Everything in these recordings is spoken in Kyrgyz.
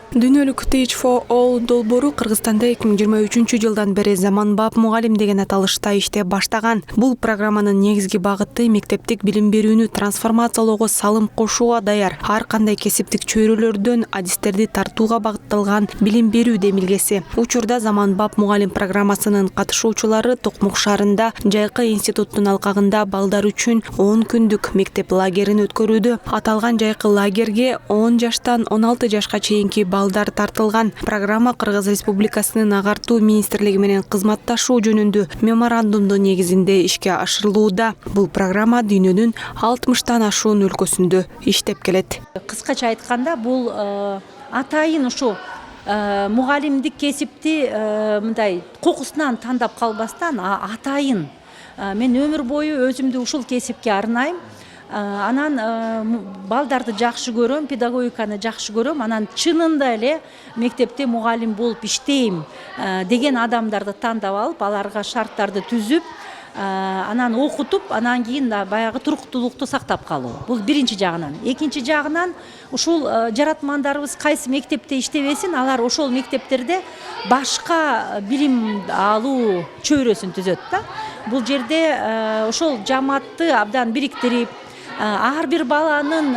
Дүйнөлүк Teach for All долбоору Кыргызстанда 2023 жылдан бери заманбап мугалим деген аталышта иштеп баштаган. Бул программанын негизги багыты мектептик билим берүүнү трансформациялоого салым кошууга даяр ар кандай кесиптик чөйрөлөрдөн адистерди тартууга багытталган билим берүү демилгеси. Учурда заманбап мугалим программасынын катышуучулары Токмок шаарында Жайкы институттун алкагында балдар үчүн 10 күндүк мектеп лагерин өткөрүүдө. Аталган Жайкы лагерге 10 жаштан 16 жашка чейинки балдар тартылган. Программа Кыргыз Республикасынын агартуу министрлиги менен кызматташуу жөнүндө меморандумдун негизинде ишке ашырылууда. Бул программа дүйнөнүн 60тан ашуун өлкөсүндө иштеп келет. Кыскача айтканда, бул атайын ушу мугалимдик кесипти мындай кокусунан тандап калбастан атайын мен өмүр бою өзүмдү ушул кесипке арнайм. Анан балдарды жакшы көрөм, педагогиканы жакшы көрөм. Анан чынында эле мектепте мугалим болуп иштейм деген адамдарды тандап алып, аларга шарттарды түзүп, анан окутуп, анан кийин баягы туруктуулукту сактап калуу. Бул биринчи жагынан. Экинчи жагынан ушул жаратмандарыбыз кайсы мектепте иштебесин, алар ошол мектептерде башка билим алуу чөйрөсүн түзөт да. Бул жерде ошол жамаатты абдан бириктирип, ар бир баланын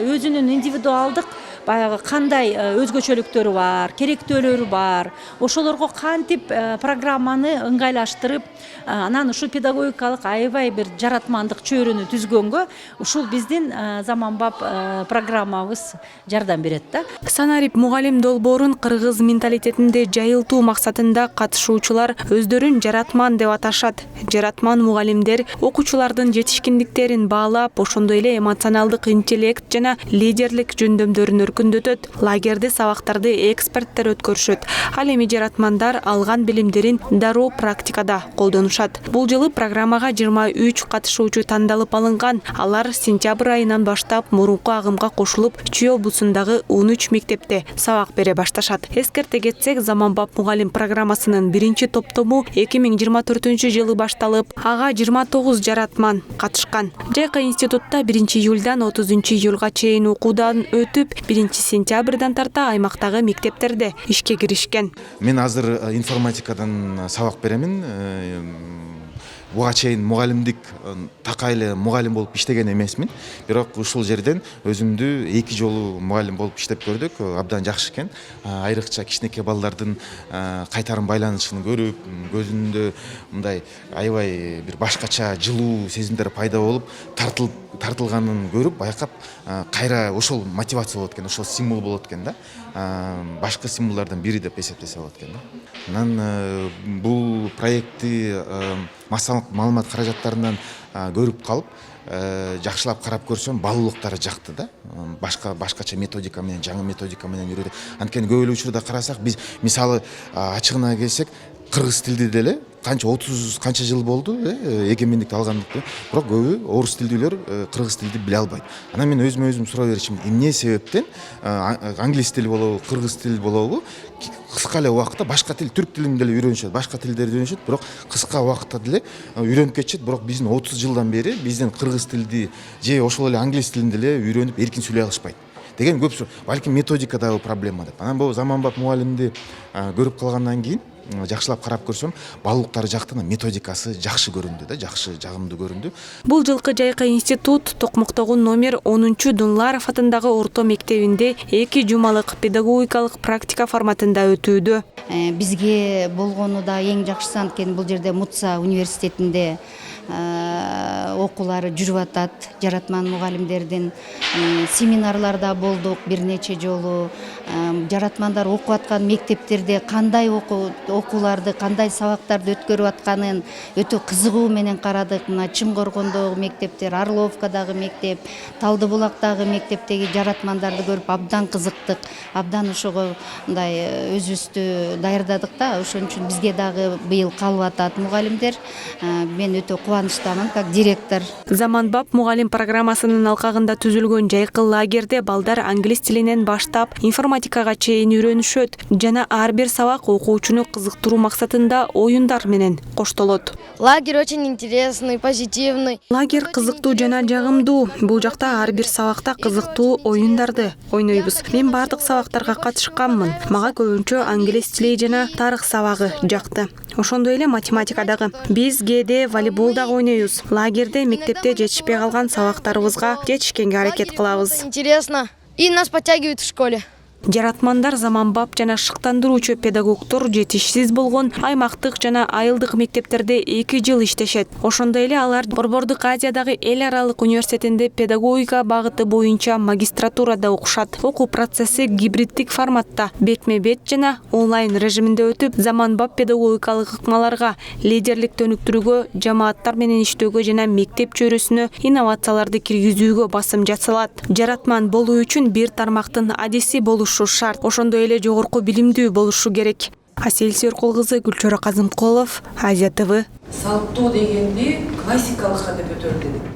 өзүнүн индивидуалдык баягы кандай өзгөчөлүктөрү бар, керектөөлөрү бар, ошолорго кантип программаны ыңгайлаштырып, анан ушул педагогикалык аябай бир жаратмандык чөйрөнү түзгөнгө ушул биздин заманбап программабыз жардам берет да. Санарип мугалим долбоорун кыргыз менталитетинде жайылтуу максатында катышуучулар өздөрүн жаратман деп аташат. Жаратман мугалимдер окуучулардын жетишкиндиктерин баалап, ошондой эле эмоционалдык интеллект жана лидерлик жөндөмдөрүн өркүндөтөт. Лагерде сабактарды эксперттер өткөрүшөт. Ал эми жаратмандар алган билимдерин дароо практикада колдонушат. Бул жылы программага 23 катышуучу тандалып алынган. Алар сентябрь айынан баштап мурунку агымга кошулуп, Чүй облусундагы 13 мектепте сабак бере башташат. Эскерте кетсек, заманбап мугалим программасынын биринчи топтому 2024-жылы башталып, ага 29 жаратман катышкан. Жайкы институтта 1-июлдан 30-июлга чейин окуудан өтүп, 1-сентябрдан тарта аймактагы мектептерде ишке киришкен. Мен азыр информатикадан сабак беремин. Буга чейин мугалимдик такай эле мугалим болуп иштеген эмесмин. Бирок ушул жерден өзүмдү 2 жолу мугалим болуп иштеп көрдүк. Абдан жакшы экен. Айрыкча кичинекей балдардын кайтарым байланышын көрүп, көзүндө мындай аябай бир башкача жылуу сезимдер пайда болуп, тартылганын көрүп, байкап кайра ошол мотивация болот экен, ошол стимул болот экен да. Башкы стимулдардан бири деп эсептесе болот экен да. Анан бул проектти массалык маалымат каражаттарынан көрүп калып, жакшылап карап көрсөм, баалуулуктары жакты да. Башкача методика менен, жаңы методика менен үйрөтөт. Анткени көп эле учурда карасак, биз мисалы ачыгына келсек, кыргыз тилди деле канча 30 канча жыл болду эгемендикти алгандыкты, бирок көбү орус тилдүүлөр кыргыз тилди биле албайт. Анан мен өзүм суроо берчүмүн, эмне себептен англис тил болобу, кыргыз тил болобу кыска эле убакытта башка тил, түрк тилин деле үйрөнүшөт, башка тилдерди үйрөнүшөт, бирок кыска убакытта деле үйрөнүп кетишет. Бирок биздин 30 жылдан бери биздин кыргыз тилди же ошол эле англис тилин деле үйрөнүп эркин сүйлөй алышпайт деген көп. Балким методикадагы проблема деп. Анан бул заманбап мугалимди көрүп калгандан кийин жакшылап карап көрсөм, баалуулуктары жактан методикасы жакшы көрүндү да, жакшы, жагымдуу көрүндү. Бул жылкы Жайкы институт Токмоктогу номер 10 Дунларов атындагы орто мектебинде 2 жумалык педагогикалык практика форматында өтүүдө. Бизге болгону да эң жакшысы, анткени бул жерде Мутса университетинде окуулары жүрүп атат. Жаратман мугалимдердин семинарларда болдук бир нече жолу. Жаратмандар окуп аткан мектептерде кандай окууларды, кандай сабактарды өткөрүп атканын өтө кызыгуу менен карадык. Мына Чымкоргондогу мектептер, Орловкадагы мектеп, Талды булактагы мектептеги жаратмандарды көрүп абдан кызыктык. Абдан ошого мындай өзүбүздү даярдадык да. Ошон үчүн бизге дагы быйыл калып атат мугалимдер. Мен өтө кубанычтамын как директор. Заманбап мугалим программасынын алкагында түзүлгөн жайкы лагерде балдар англис тилинен баштап информатикага чейин үйрөнүшөт жана ар бир сабак окуучуну кызыктыруу максатында оюндар менен коштолот. Лагерь очень интересный, позитивный. Лагерь кызыктуу жана жагымдуу. Бул жакта ар бир сабакта кызыктуу оюндарды ойнойбуз. Мен бардык сабактарга катышканмын. Мага көбүнчө англис тили жана тарых сабагы жакты. Ошондой эле математика дагы. Биз кээде волейбол дагы ойнойбуз. Лагерде мектепте жетишпей калган сабактарыбызга жетишкенге аракет кылабыз. Интересно. И нас подтягивают в школе. Жаратмандар заманбап жана шыктандыруучу педагогдор жетишсиз болгон аймактык жана айылдык мектептерде 2 жыл иштешет. Ошондой эле алар Борбордук Азиядагы эл аралык университетинде педагогика багыты боюнча магистратурада окушат. Окуу процесси гибриддик форматта, бетме-бет жана онлайн режиминде өтүп, заманбап педагогикалык ыкмаларга, лидерлик өнүктүрүүгө, жамааттар менен иштөөгө жана мектеп чөйрөсүнө инновацияларды киргизүүгө басым жасалат. Жаратман болуу үчүн бир тармактын адиси болушу шарт. Ошондой эле жогорку билимдүү болушу керек. Асель Сүйөркул кызы, Гүлчөрө Казымкулов, Азия ТВ. Салттоо дегенди классикалыкка деп өтөлүп дедик.